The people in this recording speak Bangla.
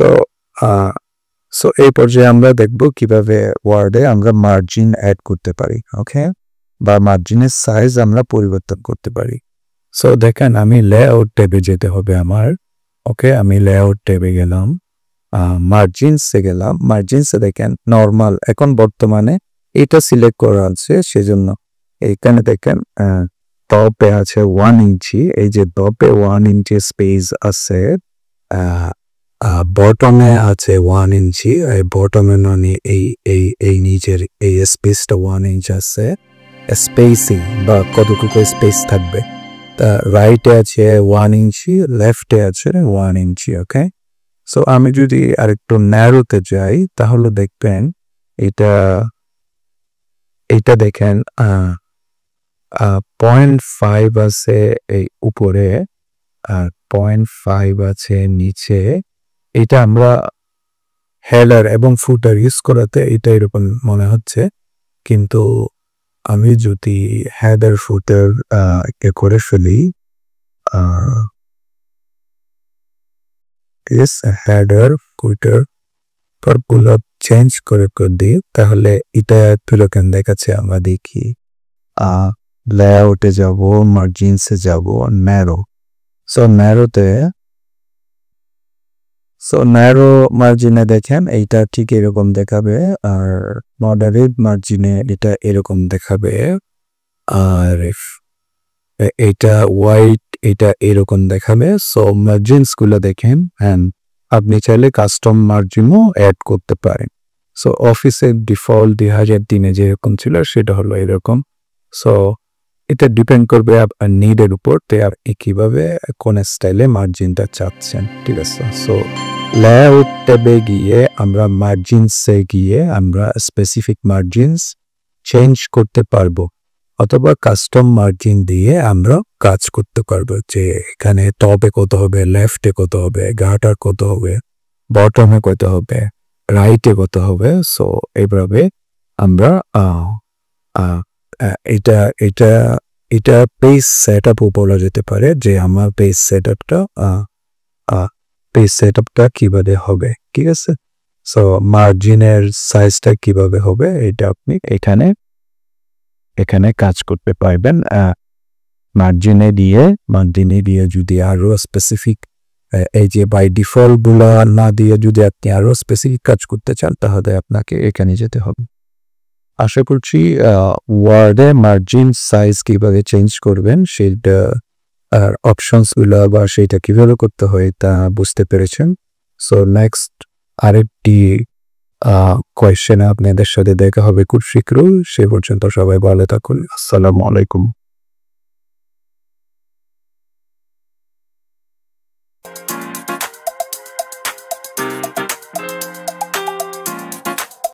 সো সো এই পর্যায়ে আমরা দেখব কিভাবে ওয়ার্ডে আমরা মার্জিন অ্যাড করতে পারি, ওকে, বা মার্জিনের সাইজ আমরা পরিবর্তন করতে পারি। সো দেখেন আমি লেআউট ট্যাবে যেতে হবে আমার, ওকে, আমি লেআউট ট্যাবে গেলাম, মার্জিনসে গেলাম। মার্জিনসে দেখেন নর্মাল এখন বর্তমানে এটা সিলেক্ট করা আছে, সেজন্য এইখানে দেখেন টপে আছে 1 ইঞ্চি, এই যে টপে 1 ইঞ্চি স্পেস আছে, বটমে আছে 1 ইঞ্চি, এই বটমে মানে এই নিচের এই স্পেসটা 1 ইঞ্চ আছে, স্পেসিং বা কতটুকু স্পেস থাকবে। তা রাইটে আছে 1 ইঞ্চি, লেফটে আছে 1 ইঞ্চি, ওকে। সো আমি যদি আরেকটু ন্যারোতে যাই তাহলে দেখবেন এটা দেখেন 0.5 আছে এই উপরে আর 0.5 আছে নিচে। এটা আমরা হেডার এবং ফুটার ইউজ করাতে এটা এরকম মনে হচ্ছে, কিন্তু আমি যদি হেডার ফুটার করে ফেলি, হেডার ফুটার পরগুলো চেঞ্জ করে দিই, তাহলে এটা কিরকম দেখাচ্ছে আমরা দেখি। লেআউটে যাব, মার্জিনসে যাব, ন্যারো। সো ন্যারো মার্জিনে দেখেন এইটা ঠিক এরকম দেখাবে, আর মডারেট মার্জিনে এটা এরকম দেখাবে, আর এটা হোয়াইট এটা এরকম দেখাবে। সো মার্জিনস গুলো দেখেন, হ্যাঁ আপনি চাইলে কাস্টম মার্জিনও অ্যাড করতে পারেন। সো অফিসের ডিফল্ট 2003 যেরকম ছিল সেটা হলো এরকম। সো এটা ডিপেন্ড করবে আপনার নিডের উপর, আপনি কিভাবে কোন স্টাইলে মার্জিনটা চাচ্ছেন, ঠিক আছে। সো লেআউট ট্যাবে গিয়ে আমরা মার্জিনসে গিয়ে আমরা স্পেসিফিক মার্জিনস চেঞ্জ করতে পারবো, অথবা কাস্টম মার্জিন দিয়ে আমরা কাজ করতে পারবো, যে এখানে টপে কত হবে, লেফটে কত হবে, গাটার কত হবে, বটমে কত হবে, রাইটে কত হবে। সো এইভাবে আমরা এটা পেজ সেট আপও বলা যেতে পারে, যে আমার পেজ সেট আপটা কিভাবে হবে, ঠিক আছে। সো মার্জিনের সাইজটা কিভাবে হবে এটা আপনি এখানে কাজ করতে পারবেন। মার্জিনে দিয়ে যদি আরো স্পেসিফিক, এই যে বাই ডিফল্ট গুলা না দিয়ে যদি আপনি আরো স্পেসিফিক কাজ করতে চান তাহলে আপনাকে এখানে যেতে হবে। আশা করছি ওয়ার্ডে মার্জিন সাইজ কিভাবে চেঞ্জ করবেন সেটা আর অপশনস গুলো বা সেটা কিভাবে করতে হয় তা বুঝতে পেরেছেন। সো নেক্সট আরেকটি কোয়েশ্চেনে আপনাদের সাথে দেখা হবে খুব শীঘ্রই। সে পর্যন্ত সবাই ভালো থাকুন। আসসালামু আলাইকুম।